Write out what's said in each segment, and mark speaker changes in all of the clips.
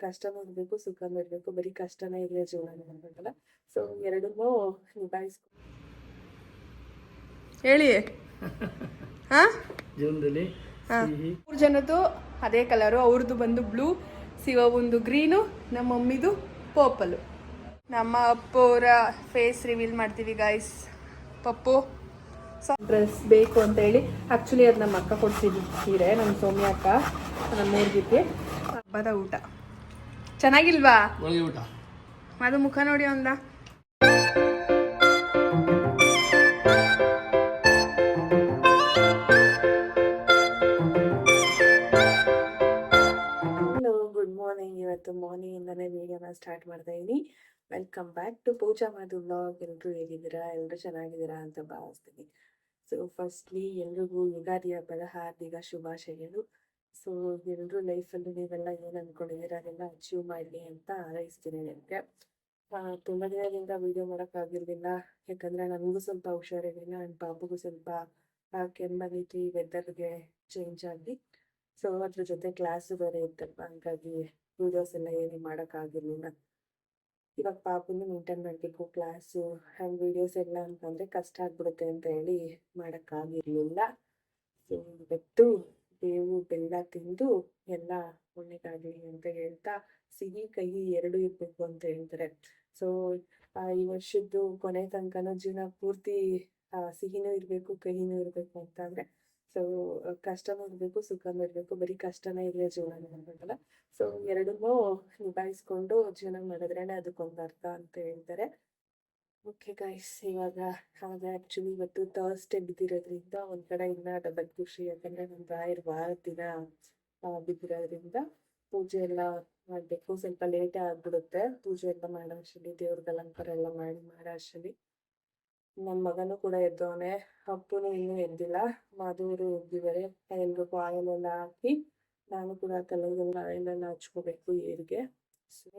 Speaker 1: ಕಷ್ಟನೂ ಇರಬೇಕು ಸುಖನೂ ಇರಬೇಕು, ಬರೀ ಕಷ್ಟನೇ ಇರಲಿ ಜೀವನ ಅನ್ಬೇಕಲ್ಲ. ಸೊ ಎರಡನ್ನೂ ನಿಭಾಯಿಸ್ಕೊಂಡು
Speaker 2: ಹೇಳಿ ಹಾಂ
Speaker 1: ಜೀವನದಲ್ಲಿ
Speaker 2: ಮೂರು ಜನದ್ದು ಅದೇ ಕಲರು. ಅವ್ರದ್ದು ಬಂದು ಬ್ಲೂ, ಶಿವವಂದು ಗ್ರೀನು, ನಮ್ಮ ಮಮ್ಮಿದು ಪರ್ಪಲು. ನಮ್ಮ ಅಪ್ಪು ಅವರ ಫೇಸ್ ರಿವೀಲ್ ಮಾಡ್ತೀವಿ ಗೈಸ್. ಪಪ್ಪು ಡ್ರೆಸ್ ಬೇಕು ಅಂತ ಹೇಳಿ ಆ್ಯಕ್ಚುಲಿ ಅದು ನಮ್ಮ ಅಕ್ಕ ಕೊಡ್ಸಿದ್ದು ಸೀರೆ, ನಮ್ಮ ಸೌಮ್ಯ ಅಕ್ಕ, ನಮ್ಮ ಮೂರ್ಗಿದ್ದೆ. ಹಬ್ಬದ ಊಟ ಚೆನ್ನಾಗಿಲ್ವಾ?
Speaker 1: ಊಟ
Speaker 2: ಅದು ಮುಖ ನೋಡಿ ಒಂದ.
Speaker 1: Good morning. ಇವತ್ತು ಮಾರ್ನಿಂಗಿಂದನೇ ವಿಡಿಯೋನ ಸ್ಟಾರ್ಟ್ ಮಾಡ್ತಾ ಇದ್ದೀನಿ. Welcome back to Pooja Madhu vlog. ಎಲ್ಲರೂ ಹೇಗಿದ್ದೀರಾ? ಎಲ್ಲರೂ ಚೆನ್ನಾಗಿದ್ದೀರಾ ಅಂತ ಭಾವಿಸ್ತೀನಿ. ಸೊ ಫಸ್ಟ್ಲಿ ಎಲ್ರಿಗೂ ಯುಗಾದಿ ಹಬ್ಬದ ಹಾರ್ದಿಕ ಶುಭಾಶಯಗಳು. ಸೊ ಎಲ್ಲರೂ ಲೈಫಲ್ಲಿ ನೀವೆಲ್ಲ ಏನು ಅಂದ್ಕೊಂಡಿದ್ದೀರಾ ಅದೆಲ್ಲ ಅಚೀವ್ ಮಾಡಲಿ ಅಂತ ಹಾರೈಸ್ತೀನಿ ನನಗೆ. ತುಂಬ ದಿನದಿಂದ ವಿಡಿಯೋ ಮಾಡೋಕ್ಕಾಗಿರಲಿಲ್ಲ, ಯಾಕಂದರೆ ನನಗೂ ಸ್ವಲ್ಪ ಹುಷಾರಿರಲಿಲ್ಲ, ನನ್ನ ಪಾಪುಗೂ ಸ್ವಲ್ಪ ಕೆಮ್ಮಗೈತಿ, ವೆದರ್ಗೆ ಚೇಂಜ್ ಆಗಿ. ಸೊ ಅದ್ರ ಜೊತೆ ಕ್ಲಾಸು ಬೇರೆ ಇತ್ತಲ್ವ, ಹಾಗಾಗಿ ವೀಡಿಯೋಸ್ ಎಲ್ಲ ಏನು ಮಾಡೋಕ್ಕಾಗಿರಲಿಲ್ಲ. ಇವಾಗ ಪಾಪುನು ಮೇಂಟೈನ್ ಮಾಡಬೇಕು ಕ್ಲಾಸು ಆ್ಯಂಡ್ ವೀಡಿಯೋಸ್ ಎಲ್ಲ ಅಂತಂದರೆ ಕಷ್ಟ ಆಗ್ಬಿಡುತ್ತೆ ಅಂತ ಹೇಳಿ ಮಾಡೋಕ್ಕಾಗಿರಲಿಲ್ಲ. ಸೊ ಇವತ್ತು ಬೇವು ಬೆಲ್ಲ ತಿಂದು ಎಲ್ಲ ಒಳ್ಳೆದಾಗಲಿ ಅಂತ ಹೇಳ್ತಾ, ಸಿಹಿ ಕಹಿ ಎರಡೂ ಇರಬೇಕು ಅಂತ ಹೇಳ್ತಾರೆ. ಸೊ ಈ ವರ್ಷದ್ದು ಕೊನೆ ತನಕನೂ ಜೀವನ ಪೂರ್ತಿ ಸಿಹಿನೂ ಇರಬೇಕು ಕಹಿನೂ ಇರಬೇಕು ಅಂತಂದರೆ, ಸೊ ಕಷ್ಟನೂ ಇರಬೇಕು ಸುಖನೂ ಇರಬೇಕು, ಬರೀ ಕಷ್ಟನೇ ಇರಲಿ ಜೀವನ ಅನ್ಬೇಕಲ್ಲ. ಸೊ ಎರಡನ್ನೂ ನಿಭಾಯಿಸ್ಕೊಂಡು ಜೀವನ ಮಾಡಿದ್ರೇ ಅದಕ್ಕೊಂದು ಅರ್ಥ ಅಂತ ಹೇಳ್ತಾರೆ. ಓಕೆ ಗೈಸ್, ಇವಾಗ ಹಾಗೆ ಆ್ಯಕ್ಚುಲಿ ಇವತ್ತು ಥರ್ಸ್ಡೇ ಬಿದ್ದಿರೋದ್ರಿಂದ ಒಂದು ಕಡೆ ಇನ್ನೂ ಡಬಲ್ ಖುಷಿ, ಯಾಕಂದರೆ ನಮ್ಮ ರಾಯರ್ ವಾರದ ದಿನ ಬಿದ್ದಿರೋದ್ರಿಂದ ಪೂಜೆ ಎಲ್ಲ ಮಾಡಬೇಕು. ಸ್ವಲ್ಪ ಲೇಟೇ ಆಗಿಬಿಡುತ್ತೆ ಪೂಜೆ ಎಲ್ಲ ಮಾಡೋ ಅಷ್ಟರಲ್ಲಿ, ದೇವ್ರಿಗೆ ಅಲಂಕಾರ ಎಲ್ಲ ಮಾಡೋ ಅಷ್ಟರಲ್ಲಿ. ನನ್ನ ಮಗನೂ ಕೂಡ ಎದ್ದವನೆ, ಅಪ್ಪನೂ ಇನ್ನೂ ಎದ್ದಿಲ್ಲ. ಮಾಧವರು ಎದ್ದಿದ್ದಾರೆ. ಎಲ್ರಿಗೂ ಆಯಿಲೆಲ್ಲ ಹಾಕಿ ನಾನು ಕೂಡ ತಲೆಗೆಲ್ಲ ಆಯಿಲೆಲ್ಲ ಹಚ್ಕೋಬೇಕು ಏರಿಗೆ.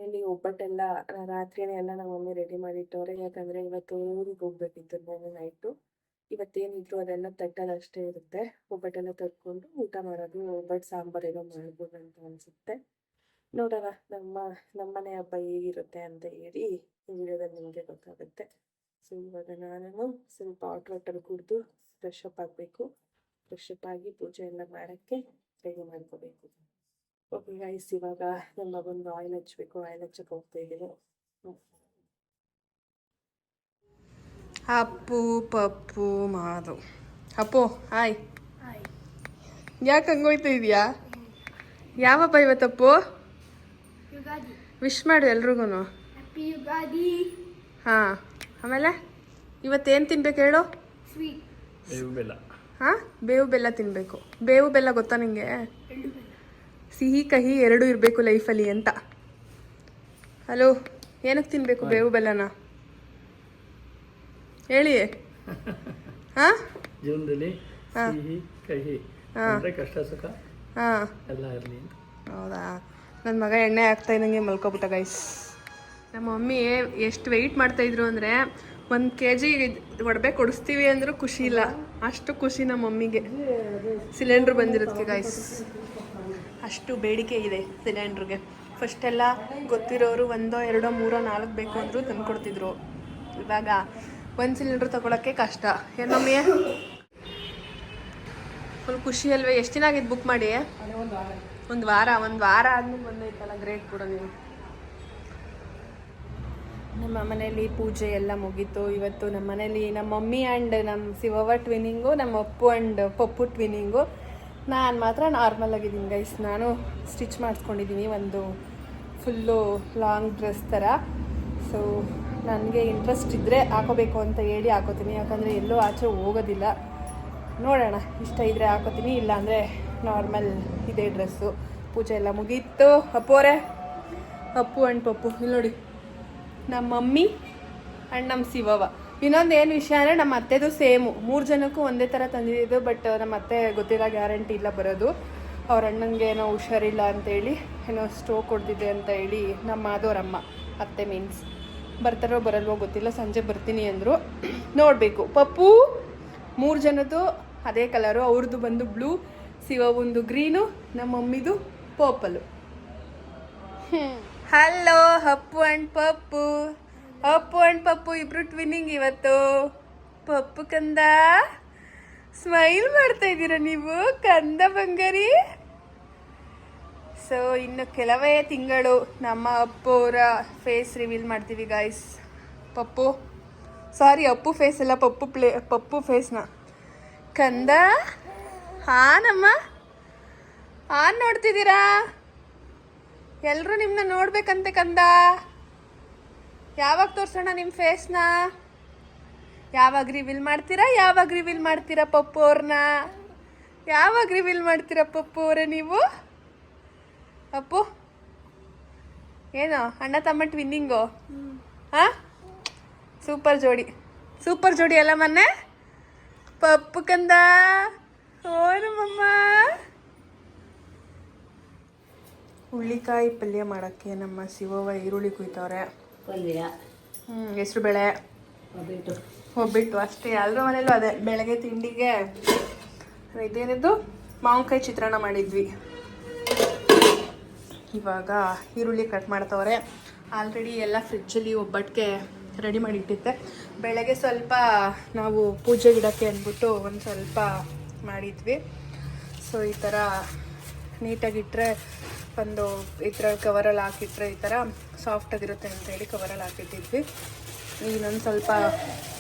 Speaker 1: ಇಲ್ಲಿ ಒಬ್ಬಟ್ಟೆಲ್ಲ ರಾತ್ರಿನೇ ಎಲ್ಲ ನಮ್ಮ ಮಮ್ಮಿ ರೆಡಿ ಮಾಡಿಟ್ಟವ್ರೆ, ಯಾಕಂದರೆ ಇವತ್ತು ಊರಿಗೆ ಹೋಗ್ಬೇಕಿತ್ತು ನಾನು ನೈಟು. ಇವತ್ತೇನಿದ್ರು ಅದೆಲ್ಲ ತಟ್ಟಲ್ಲಿ ಅಷ್ಟೇ ಇರುತ್ತೆ. ಒಬ್ಬಟ್ಟೆಲ್ಲ ತಟ್ಕೊಂಡು ಊಟ ಮಾಡೋದು, ಒಬ್ಬಟ್ಟು ಸಾಂಬಾರೇನೋ ಮಾಡ್ಬೋದು ಅಂತ ಅನಿಸುತ್ತೆ. ನೋಡೋಣ ನಮ್ಮನೆ ಹಬ್ಬ ಹೇಗಿರುತ್ತೆ ಅಂತ ಹೇಳಿ ಈ ವಿಡಿಯೋದಲ್ಲಿ ನಿಮಗೆ ಗೊತ್ತಾಗುತ್ತೆ. ಸೊ ಇವಾಗ ನಾನು ಸ್ವಲ್ಪ ಹಾಟ್ ವಾಟರ್ ಕುಡಿದು ಫ್ರೆಶ್ ಅಪ್ ಆಗಬೇಕು. ಫ್ರೆಶ್ ಅಪ್ ಆಗಿ ಪೂಜೆ ಎಲ್ಲ ಮಾಡೋಕ್ಕೆ ರೆಡಿ ಮಾಡ್ಕೋಬೇಕು. ಓಕೆ ಗೈಸ್, ಇವಾಗ ನನ್ನ ಮಗನಿಗೆ ಆಯಿಲ್ ಹಚ್ಚಬೇಕು. ಆಯಿಲ್ ಹಚ್ಚಕ್ಕೆ ಹೋಗ್ತಾ ಇದ್ದೀನಿ.
Speaker 2: ಅಪ್ಪು ಪಪ್ಪು ಮಾಧು. ಅಪ್ಪು ಹಾಯ್. ಯಾಕೆ ಹಂಗೋಯ್ತಾ ಇದೆಯಾ? ಯಾವ ಹಬ್ಬ ಇವತ್ತಪ್ಪು? ವಿಶ್ ಮಾಡು ಎಲ್ರಿಗೂ. ಹಾಂ, ಆಮೇಲೆ ಇವತ್ತೇನು ತಿನ್ಬೇಕು ಹೇಳು?
Speaker 1: ಬೇವು ಬೆಲ್ಲ.
Speaker 2: ಹಾಂ, ಬೇವು ಬೆಲ್ಲ ತಿನ್ನಬೇಕು. ಬೇವು ಬೆಲ್ಲ ಗೊತ್ತಾ ನಿಂಗೆ? ಸಿಹಿ ಕಹಿ ಎರಡೂ ಇರಬೇಕು ಲೈಫಲ್ಲಿ ಅಂತ. ಹಲೋ, ಏನಕ್ಕೆ ತಿನ್ನಬೇಕು ಬೇವು ಬೆಲ್ಲನ ಹೇಳಿ? ಹಾಂ,
Speaker 1: ಜೀವನದಲ್ಲಿ ಸಿಹಿ ಕಹಿ ಕಷ್ಟ ಸುಖ ಎಲ್ಲ ಇರಲಿ.
Speaker 2: ಹೌದಾ? ನನ್ನ ಮಗ ಎಣ್ಣೆ ಹಾಕ್ತಾ ಇದ್ದಂಗೆ ಮಲ್ಕೊಬಿಟ್ಟ ಗೈಸ್. ನಮ್ಮ ಮಮ್ಮಿ ಎಷ್ಟು ವೆಯ್ಟ್ ಮಾಡ್ತಾಯಿದ್ರು ಅಂದರೆ 1 kg ಒಡವೆ ಕೊಡಿಸ್ತೀವಿ ಅಂದರೂ ಖುಷಿ ಇಲ್ಲ, ಅಷ್ಟು ಖುಷಿ ನಮ್ಮ ಮಮ್ಮಿಗೆ ಸಿಲಿಂಡ್ರ್ ಬಂದಿರೋದಕ್ಕೆ ಗೈಸ್. ಅಷ್ಟು ಬೇಡಿಕೆ ಇದೆ ಸಿಲಿಂಡ್ರಿಗೆ. ಫಸ್ಟೆಲ್ಲ ಗೊತ್ತಿರೋರು 1, 2, 3, 4 ಬೇಕು ಅಂದರೂ ತಂದುಕೊಡ್ತಿದ್ರು. ಇವಾಗ 1 ಸಿಲಿಂಡ್ರ್ ತೊಗೊಳಕ್ಕೆ ಕಷ್ಟ. ಏನು ಮಮ್ಮಿ? ಫುಲ್ ಖುಷಿ ಅಲ್ವೇ? ಎಷ್ಟು ದಿನ ಆಗಿದ್ದು ಬುಕ್ ಮಾಡಿ? ಒಂದು ವಾರ ಆದ್ಮೇಲೆ ಬಂದೈತಲ್ಲ, ಗ್ರೇಟ್ ಕೂಡ ನೀವು. ನಮ್ಮ ಮನೇಲಿ ಪೂಜೆ ಎಲ್ಲ ಮುಗೀತು. ಇವತ್ತು ನಮ್ಮ ಮನೇಲಿ ನಮ್ಮ ಮಮ್ಮಿ ಆ್ಯಂಡ್ ನಮ್ಮ ಶಿವವ್ವ ಟ್ವಿನಿಂಗು, ನಮ್ಮ ಅಪ್ಪು ಆ್ಯಂಡ್ ಪಪ್ಪು ಟ್ವಿನಿಂಗು. ನಾನು ಮಾತ್ರ ನಾರ್ಮಲ್ ಆಗಿದ್ದೀನಿ ಗೈಸ್. ನಾನು ಸ್ಟಿಚ್ ಮಾಡಿಸ್ಕೊಂಡಿದ್ದೀನಿ ಒಂದು ಫುಲ್ಲು ಲಾಂಗ್ ಡ್ರೆಸ್ ಥರ. ಸೊ ನನಗೆ ಇಂಟ್ರೆಸ್ಟ್ ಇದ್ದರೆ ಹಾಕೋಬೇಕು ಅಂತ ಹೇಳಿ ಹಾಕೋತೀನಿ, ಯಾಕಂದರೆ ಎಲ್ಲೂ ಆಚೆ ಹೋಗೋದಿಲ್ಲ. ನೋಡೋಣ, ಇಷ್ಟ ಇದ್ದರೆ ಹಾಕೋತೀನಿ, ಇಲ್ಲಾಂದರೆ ನಾರ್ಮಲ್ ಇದೇ ಡ್ರೆಸ್ಸು. ಪೂಜೆ ಎಲ್ಲ ಮುಗೀತು. ಅಪ್ಪೋರೆ, ಅಪ್ಪು ಆ್ಯಂಡ್ ಪಪ್ಪು ಇಲ್ಲಿ ನೋಡಿ, ನಮ್ಮ ಮಮ್ಮಿ ಆ್ಯಂಡ್ ನಮ್ಮ ಶಿವವ್ವ. ಇನ್ನೊಂದು ಏನು ವಿಷಯ ಅಂದರೆ, ನಮ್ಮ ಅತ್ತೆದು ಸೇಮು, 3 ಜನಕ್ಕೂ ಒಂದೇ ಥರ ತಂದಿದ್ದು. ಬಟ್ ನಮ್ಮ ಅತ್ತೆ ಗೊತ್ತಿಲ್ಲ, ಗ್ಯಾರಂಟಿ ಇಲ್ಲ ಬರೋದು. ಅವ್ರ ಅಣ್ಣನಿಗೆ ಏನೋ ಹುಷಾರಿಲ್ಲ ಅಂತೇಳಿ, ಏನೋ ಸ್ಟ್ರೋಕ್ ಹೊಡೆದಿದೆ ಅಂತ ಹೇಳಿ ನಮ್ಮ ಮಾಧವರಮ್ಮ, ಅತ್ತೆ ಮೀನ್ಸ್, ಬರ್ತಾರೋ ಬರಲ್ವೋ ಗೊತ್ತಿಲ್ಲ, ಸಂಜೆ ಬರ್ತೀನಿ ಅಂದರು. ನೋಡಬೇಕು. ಪಪ್ಪು 3 ಜನದ್ದು ಅದೇ ಕಲರು. ಅವ್ರದ್ದು ಬಂದು ಬ್ಲೂ, ಶಿವವಂದು ಗ್ರೀನು, ನಮ್ಮ ಮಮ್ಮಿದು purple. Hello Appu and Pappu. Appu and Pappu ಇಬ್ರು ಟ್ವಿನ್ನಿಂಗ್ ಇವತ್ತು. ಪಪ್ಪು ಕಂದ ಸ್ಮೈಲ್ ಮಾಡ್ತಾ ಇದ್ದೀರಾ ನೀವು ಕಂದ ಬಂಗಾರಿ. ಸೊ ಇನ್ನು ಕೆಲವೇ ತಿಂಗಳು ನಮ್ಮ ಅಪ್ಪು ಅವರ ಫೇಸ್ ರಿವೀಲ್ ಮಾಡ್ತೀವಿ ಗಾಯ್ಸ್. ಅಪ್ಪು ಫೇಸ್ ಅಲ್ಲ, ಪಪ್ಪು ಫೇಸ್ನ. ಕಂದ ಹಾನಮ್ಮ, ಹಾನ್ ನೋಡ್ತಿದ್ದೀರಾ? ಎಲ್ಲರೂ ನಿಮ್ಮನ್ನ ನೋಡ್ಬೇಕಂತೆ ಕಂದ. ಯಾವಾಗ ತೋರ್ಸೋಣ ನಿಮ್ಮ ಫೇಸ್ನ? ಯಾವಾಗ ರಿವೀಲ್ ಮಾಡ್ತೀರಾ ಪಪ್ಪು ಅವ್ರನ್ನ? ಯಾವಾಗ ರಿವೀಲ್ ಮಾಡ್ತೀರಾ ಪಪ್ಪು ಅವರೇ ನೀವು? ಅಪ್ಪು ಏನು ಅಣ್ಣ ತಮ್ಮ ಟ್ವಿನ್ನಿಂಗು? ಹಾಂ, ಸೂಪರ್ ಜೋಡಿ ಅಲ್ಲ ಮೊನ್ನೆ ಪಪ್ಪು ಕಂದ. ಓನಮ್ಮಮ್ಮ ಹುಳ್ಳಿಕಾಯಿ ಪಲ್ಯ ಮಾಡೋಕ್ಕೆ ನಮ್ಮ ಶಿವವ್ವ ಈರುಳ್ಳಿ ಕುಯ್ತವ್ರೆ. ಹೆಸರು ಬೇಳೆ, ಒಬ್ಬಿಟ್ಟು ಅಷ್ಟೇ. ಎಲ್ಲರ ಮನೇಲೂ ಅದೇ. ಬೆಳಗ್ಗೆ ತಿಂಡಿಗೆ ಇದೇನಿದ್ದು ಮಾವಿನಕಾಯಿ ಚಿತ್ರಾನ್ನ ಮಾಡಿದ್ವಿ. ಇವಾಗ ಈರುಳ್ಳಿ ಕಟ್ ಮಾಡ್ತವ್ರೆ. ಆಲ್ರೆಡಿ ಎಲ್ಲ ಫ್ರಿಜ್ಜಲ್ಲಿ ಒಬ್ಬಟ್ಟಿಗೆ ರೆಡಿ ಮಾಡಿಟ್ಟಿದ್ದೆ. ಬೆಳಗ್ಗೆ ಸ್ವಲ್ಪ ನಾವು ಪೂಜೆ ಗಿಡಕ್ಕೆ ಅಂದ್ಬಿಟ್ಟು ಒಂದು ಸ್ವಲ್ಪ ಮಾಡಿದ್ವಿ. ಸೊ ಈ ಥರ ನೀಟಾಗಿಟ್ಟರೆ ಒಂದು ಈ ಥರ ಕವರಲ್ಲಿ ಹಾಕಿಟ್ರೆ ಈ ಥರ ಸಾಫ್ಟಾಗಿರುತ್ತೆ ಅಂತೇಳಿ ಕವರಲ್ಲಿ ಹಾಕಿಟ್ಟಿದ್ವಿ. ಇನ್ನೊಂದು ಸ್ವಲ್ಪ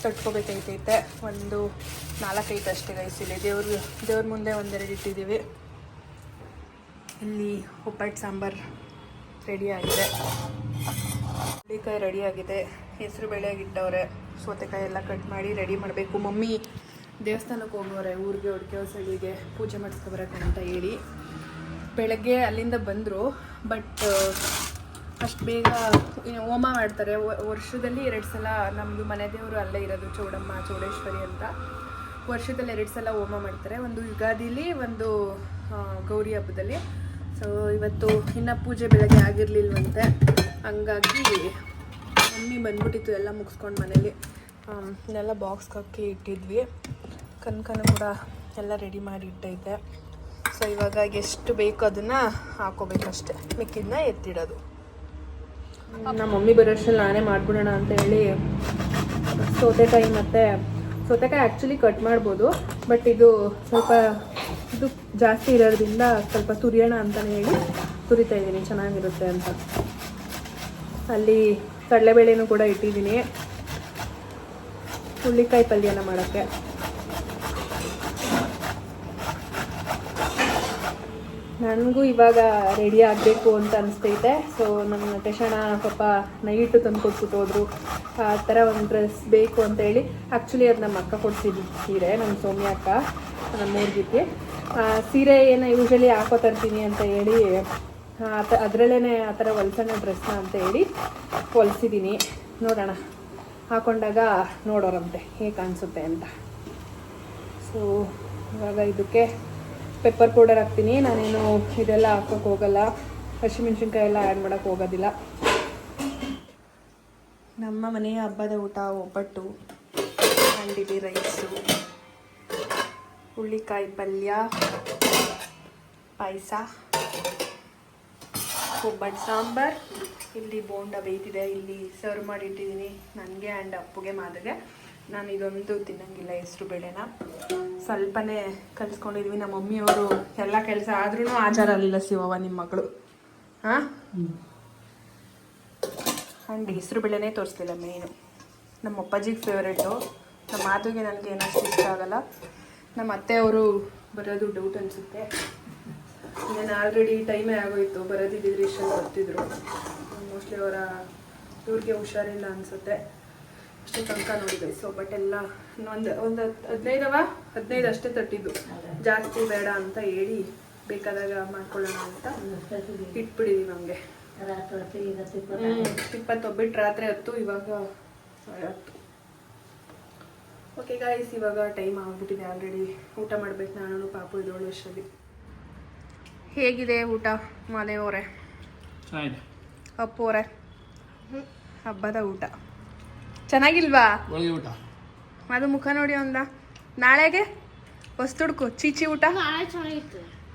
Speaker 2: ತೊಟ್ಕೋಬೇಕೈತೈತೆ. ಒಂದು 4-5 ಅಷ್ಟೇ ಗೈಸಿಲ್ಲ. ದೇವ್ರ ಮುಂದೆ ಒಂದೆರಡು ಇಟ್ಟಿದ್ದೀವಿ. ಇಲ್ಲಿ ಒಬ್ಬಟ್ಟು ಸಾಂಬಾರು ರೆಡಿಯಾಗಿದೆ, ಹುಳ್ಳಿಕಾಯಿ ರೆಡಿಯಾಗಿದೆ, ಹೆಸರು ಬೇಳೆಯಾಗಿ ಇಟ್ಟವ್ರೆ, ಸೌತೆಕಾಯಿ ಎಲ್ಲ ಕಟ್ ಮಾಡಿ ರೆಡಿ ಮಾಡಬೇಕು. ಮಮ್ಮಿ ದೇವಸ್ಥಾನಕ್ಕೆ ಹೋಗೋರೆ, ಊರಿಗೆ ಹೊಡ್ಕೆ ಪೂಜೆ ಮಾಡಿಸ್ಕೊಬರಕ್ಕೆ ಅಂತ ಹೇಳಿ. ಬೆಳಗ್ಗೆ ಅಲ್ಲಿಂದ ಬಂದರು. ಬಟ್ ಅಷ್ಟು ಬೇಗ ಹೋಮ ಮಾಡ್ತಾರೆ. ವರ್ಷದಲ್ಲಿ 2 ಸಲ ನಮ್ಮದು ಮನೆ ದೇವರು ಅಲ್ಲೇ ಇರೋದು, ಚೌಡೇಶ್ವರಿ ಅಂತ. ವರ್ಷದಲ್ಲಿ 2 ಸಲ ಹೋಮ ಮಾಡ್ತಾರೆ, ಒಂದು ಯುಗಾದಿಲಿ, ಒಂದು ಗೌರಿ ಹಬ್ಬದಲ್ಲಿ. ಸೊ ಇವತ್ತು ಇನ್ನು ಪೂಜೆ ಬೆಳಗ್ಗೆ ಆಗಿರಲಿಲ್ವಂತೆ. ಹಂಗಾಗಿ ಮಮ್ಮಿ ಬಂದ್ಬಿಟ್ಟಿತ್ತು ಎಲ್ಲ ಮುಗಿಸ್ಕೊಂಡು ಮನೇಲಿ. ಇದೆಲ್ಲ ಬಾಕ್ಸ್ಗೆ ಹಾಕಿ ಇಟ್ಟಿದ್ವಿ. ಕನಕನೂ ಕೂಡ ಎಲ್ಲ ರೆಡಿ ಮಾಡಿ ಇಟ್ಟೈತೆ. ಸೊ ಇವಾಗ ಎಷ್ಟು ಬೇಕು ಅದನ್ನು ಹಾಕೋಬೇಕಷ್ಟೆ, ಮಿಕ್ಕಿದ್ನ ಎತ್ತಿಡೋದು. ನಮ್ಮ ಮಮ್ಮಿ ಬರೋಷ್ಟರಲ್ಲಿ ನಾನೇ ಮಾಡಿಬಿಡೋಣ ಅಂತ ಹೇಳಿ ಸೌತೆಕಾಯಿ ಆ್ಯಕ್ಚುಲಿ ಕಟ್ ಮಾಡ್ಬೋದು. ಬಟ್ ಇದು ಸ್ವಲ್ಪ ಇದು ಜಾಸ್ತಿ ಇರೋದ್ರಿಂದ ಸ್ವಲ್ಪ ತುರಿಯೋಣ ಅಂತಲೇ ಹೇಳಿ ತುರಿತಾ ಇದ್ದೀನಿ, ಚೆನ್ನಾಗಿರುತ್ತೆ ಅಂತ. ಅಲ್ಲಿ ಕಡಲೆಬೇಳೆನೂ ಕೂಡ ಇಟ್ಟಿದ್ದೀನಿ ಹುಳ್ಳಿಕಾಯಿ ಪಲ್ಯನ ಮಾಡೋಕ್ಕೆ. ನನಗೂ ಇವಾಗ ರೆಡಿ ಆಗಬೇಕು ಅಂತ ಅನಿಸ್ತೈತೆ. ಸೊ ನಮ್ಮ ನಟೇಶಣ್ಣ ಪಾಪ ನೈಟು ತಂದು ಕೊಟ್ಬಿಟ್ಟೋದ್ರು. ಆ ಥರ ಒಂದು ಡ್ರೆಸ್ ಬೇಕು ಅಂತೇಳಿ. ಆ್ಯಕ್ಚುಲಿ ಅದು ನಮ್ಮ ಅಕ್ಕ ಕೊಡ್ಸಿದ್ದು ಸೀರೆ, ನಮ್ಮ ಸೌಮ್ಯ ಅಕ್ಕ, ನಮ್ಮ ಊರ್ಗಿಕ್ಕೆ. ಸೀರೆ ಏನು ಯೂಶ್ವಲಿ ಹಾಕೋತರ್ತೀನಿ ಅಂತ ಹೇಳಿ ಅದರಲ್ಲೇ ಆ ಥರ ಹೊಲ್ಸೋಣ ಡ್ರೆಸ್ನ ಅಂತ ಹೇಳಿ ಹೊಲಿಸಿದ್ದೀನಿ. ನೋಡೋಣ, ಹಾಕೊಂಡಾಗ ನೋಡೋರಂತೆ ಹೇಗೆ ಕಾಣಿಸುತ್ತೆ ಅಂತ. ಸೊ ಇವಾಗ ಇದಕ್ಕೆ ಪೆಪ್ಪರ್ ಪೌಡರ್ ಹಾಕ್ತೀನಿ. ನಾನೇನು ಇದೆಲ್ಲ ಹಾಕೋಕ್ಕೆ ಹೋಗಲ್ಲ, ಹಸಿಮೆಣ್ಸಿನ್ಕಾಯಿ ಎಲ್ಲ ಆ್ಯಡ್ ಮಾಡೋಕ್ಕೆ ಹೋಗೋದಿಲ್ಲ. ನಮ್ಮ ಮನೆಯ ಹಬ್ಬದ ಊಟ ಒಬ್ಬಟ್ಟು, ಅಂಡಿಲಿ ರೈಸು, ಹುಳ್ಳಿಕಾಯಿ ಪಲ್ಯ, ಪಾಯಸ, ಒಬ್ಬಟ್ಟು ಸಾಂಬಾರು. ಇಲ್ಲಿ ಬೋಂಡ ಬೇಯ್ತಿದೆ, ಇಲ್ಲಿ ಸರ್ವ್ ಮಾಡಿಟ್ಟಿದ್ದೀನಿ ನನಗೆ ಆ್ಯಂಡ್ ಅಪ್ಪುಗೆ ಮಾದಗೆ. ನಾನು ಇದೊಂದು ತಿನ್ನಂಗಿಲ್ಲ ಹೆಸರು ಬೇಳೆನ, ಸ್ವಲ್ಪನೇ ಕಲಿಸ್ಕೊಂಡಿದ್ವಿ. ನಮ್ಮ ಮಮ್ಮಿಯವರು ಎಲ್ಲ ಕೆಲಸ ಆದ್ರೂ ಆಚಾರ ಆಗಲಿಲ್ಲ ಶಿವವ್ವ ನಿಮ್ಮ ಮಗಳು. ಹಾಂ, ಆ್ಯಂಡ್ ಹೆಸರು ಬೇಳೆನೇ ತೋರಿಸ್ಲಿಲ್ಲ ಮೇಯ್ನು. ನಮ್ಮ ಅಪ್ಪಾಜಿಗೆ ಫೇವ್ರೇಟು, ನಮ್ಮ ಮಾತುಗೆ ನನಗೆ ಏನಷ್ಟು ಇಷ್ಟ ಆಗಲ್ಲ. ನಮ್ಮ ಅತ್ತೆಯವರು ಬರೋದು ಡೌಟ್ ಅನಿಸುತ್ತೆ. ನಾನು ಆಲ್ರೆಡಿ ಟೈಮೇ ಆಗೋಯಿತು, ಬರೋದಿದ್ದಿದ್ರೆ ಇಷ್ಟೊಂದು ಬರ್ತಿದ್ರು. ಮೋಸ್ಟ್ಲಿ ಇವ್ರಿಗೆ ಹುಷಾರಿಲ್ಲ ಅನಿಸುತ್ತೆ. ಅಷ್ಟೇ ತನಕ ನೋಡಿದ್ವಿ. ಸೊ ಬಟ್ ಎಲ್ಲ ಒಂದು 15 ಅಷ್ಟೇ ತಟ್ಟಿದ್ದು, ಜಾಸ್ತಿ ಬೇಡ ಅಂತ ಹೇಳಿ ಬೇಕಾದಾಗ ಮಾಡ್ಕೊಳ್ಳೋಣ ಅಂತ ಇಟ್ಬಿಟ್ಟಿದ್ದೀವಿ. ನಮಗೆ 20 ಬಿಟ್ಟು ರಾತ್ರಿ 10, ಇವಾಗ 10. ಓಕೆ ಗಾಯ್ಸ್, ಇವಾಗ ಟೈಮ್ ಆಗ್ಬಿಟ್ಟಿದೆ ಆಲ್ರೆಡಿ. ಊಟ ಮಾಡ್ಬೇಕು ನಾನು, ಪಾಪು ಇದೋಳು ಅಷ್ಟರಲ್ಲಿ. ಹೇಗಿದೆ ಊಟ ಮಾದೇವರೇ?
Speaker 3: ಚೆನ್ನಾಗಿದೆ.
Speaker 2: ಅಪ್ಪು ಅವರೇ, ಹಬ್ಬದ ಊಟ ಚೆನ್ನಾಗಿಲ್ವಾ?
Speaker 3: ಊಟ
Speaker 2: ಅದು ಮುಖ ನೋಡಿ ಒಂದ. ನಾಳೆಗೆ ಹೊಸ್ತುಡ್ಕು ಚೀಚಿ ಊಟ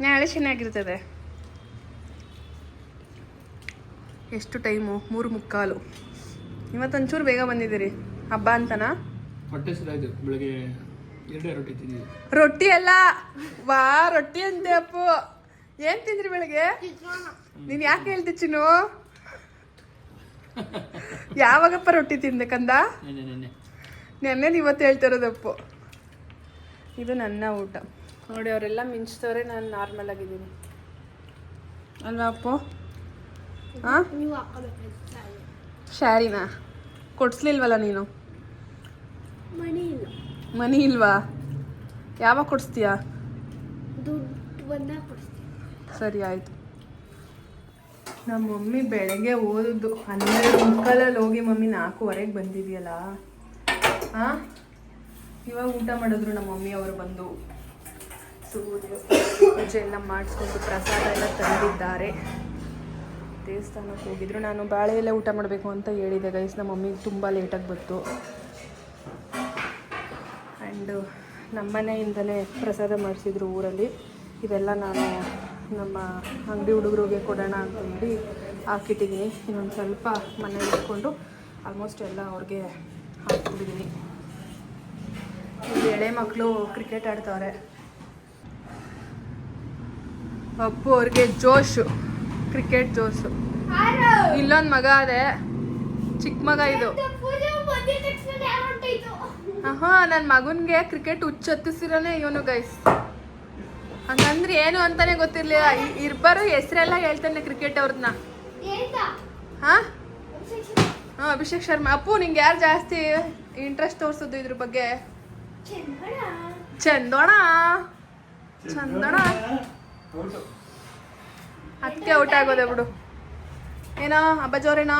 Speaker 2: ನಾಳೆ ಚೆನ್ನಾಗಿರ್ತದೆ. ಎಷ್ಟು ಟೈಮು 3:45. ಇವತ್ತೊಂಚೂರು ಬೇಗ ಬಂದಿದ್ದೀರಿ, ಹಬ್ಬ ಅಂತನಾ?
Speaker 3: ಹೊಟ್ಟೆ ಸರಿಯಾಯ್ತು, ಬೆಳಗ್ಗೆ 2 ರೊಟ್ಟಿ ತಿಂದಿದ್ವಿ.
Speaker 2: ರೊಟ್ಟಿ ಅಲ್ಲ, ವಾ ರೊಟ್ಟಿ ಅಂತೆ ಅಪ್ಪು. ಏನು ತಿಂದ್ರಿ ಬೆಳಗ್ಗೆ? ನೀನು ಯಾಕೆ ಹೇಳ್ತಿ ಚಿನ್ನು? ಯಾವಾಗಪ್ಪ ರೊಟ್ಟಿ ತಿಂದೆ ಕಂದ? ನೆನ್ನೆ ಇವತ್ತು ಹೇಳ್ತಾ ಇರೋದಪ್ಪು. ಇದು ನನ್ನ ಊಟ ನೋಡಿ. ಅವರೆಲ್ಲ ಮಿಂಚ್ತವ್ರೆ, ನಾನು ನಾರ್ಮಲ್ ಆಗಿದ್ದೀನಿ ಅಲ್ವಾ ಅಪ್ಪು? ಹಾಂ, ಶಾರಿನಾ ಕೊಡ್ಸ್ಲಿಲ್ವಲ್ಲ ನೀನು? ಮನಿ ಇಲ್ವಾ? ಯಾವಾಗ ಕೊಡಿಸ್ತೀಯಾ? ಸರಿ ಆಯಿತು. ನಮ್ಮ ಮಮ್ಮಿ ಬೆಳಗ್ಗೆ ಓದಿದ್ದು 12:45 ಹೋಗಿ ಮಮ್ಮಿ 4:15 ಬಂದಿದೆಯಲ್ಲ. ಹಾಂ, ಇವಾಗ ಊಟ ಮಾಡಿದ್ರು ನಮ್ಮ ಮಮ್ಮಿ ಅವರು ಬಂದು. ಸೂರ್ಯ ಪೂಜೆ ಎಲ್ಲ ಮಾಡಿಸ್ಕೊಂಡು ಪ್ರಸಾದ ಎಲ್ಲ ತಂದಿದ್ದಾರೆ. ದೇವಸ್ಥಾನಕ್ಕೆ ಹೋಗಿದ್ರು. ನಾನು ಬಾಳೆ ಎಲ್ಲ ಊಟ ಮಾಡಬೇಕು ಅಂತ ಹೇಳಿದೆ ಗೈಸ್. ನಮ್ಮ ಮಮ್ಮಿಗೆ ತುಂಬ ಲೇಟಾಗಿ ಬಂತು. ಆ್ಯಂಡ್ ನಮ್ಮ ಮನೆಯಿಂದಲೇ ಪ್ರಸಾದ ಮಾಡಿಸಿದ್ರು ಊರಲ್ಲಿ. ಇದೆಲ್ಲ ನಾನು ನಮ್ಮ ಅಂಗಡಿ ಹುಡುಗರಿಗೆ ಕೊಡೋಣ ಅಂತಂದು ಹಾಕಿಟ್ಟಿದ್ದೀನಿ. ಇನ್ನೊಂದು ಸ್ವಲ್ಪ ಮನೇಲಿ ಇಟ್ಕೊಂಡು ಆಲ್ಮೋಸ್ಟ್ ಎಲ್ಲ ಅವ್ರಿಗೆ ಹಾಕ್ಬಿಟ್ಟಿದ್ದೀನಿ. ಇಲ್ಲಿ ಎಳೆ ಮಕ್ಕಳು ಕ್ರಿಕೆಟ್ ಆಡ್ತವ್ರೆ. ಅಪ್ಪು ಅವ್ರಿಗೆ ಜೋಶು, ಕ್ರಿಕೆಟ್ ಜೋಶು. ಇಲ್ಲೊಂದು ಮಗ ಅದೇ, ಚಿಕ್ಕ ಮಗ ಇದು. ಹಾಂ, ನನ್ನ ಮಗನಿಗೆ ಕ್ರಿಕೆಟ್ ಹುಚ್ಚತ್ತಿಸಿರೋನೇ ಇವನು ಗೈಸ್. ಹಂಗಂದ್ರೆ ಏನು ಅಂತಾನೆ ಗೊತ್ತಿರ್ಲಿಲ್ಲ. ಇಬ್ಬರು ಹೆಸರೆಲ್ಲ ಹೇಳ್ತಾನೆ ಕ್ರಿಕೆಟ್ ಅವ್ರನ್ನ. ಹಾಂ ಹಾಂ, ಅಭಿಷೇಕ್ ಶರ್ಮಾ. ಅಪ್ಪು ನಿಂಗೆ ಯಾರು ಜಾಸ್ತಿ ಇಂಟ್ರೆಸ್ಟ್ ತೋರಿಸೋದು ಇದ್ರ ಬಗ್ಗೆ? ಚಂದೋಣ. ಅದಕ್ಕೆ ಔಟ್ ಆಗೋದೆ ಬಿಡು. ಏನೋ ಹಬ್ಬ ಜೋರೇನೋ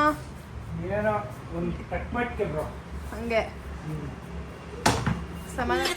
Speaker 2: ಹಂಗೆ ಸಮಾಧಾನ.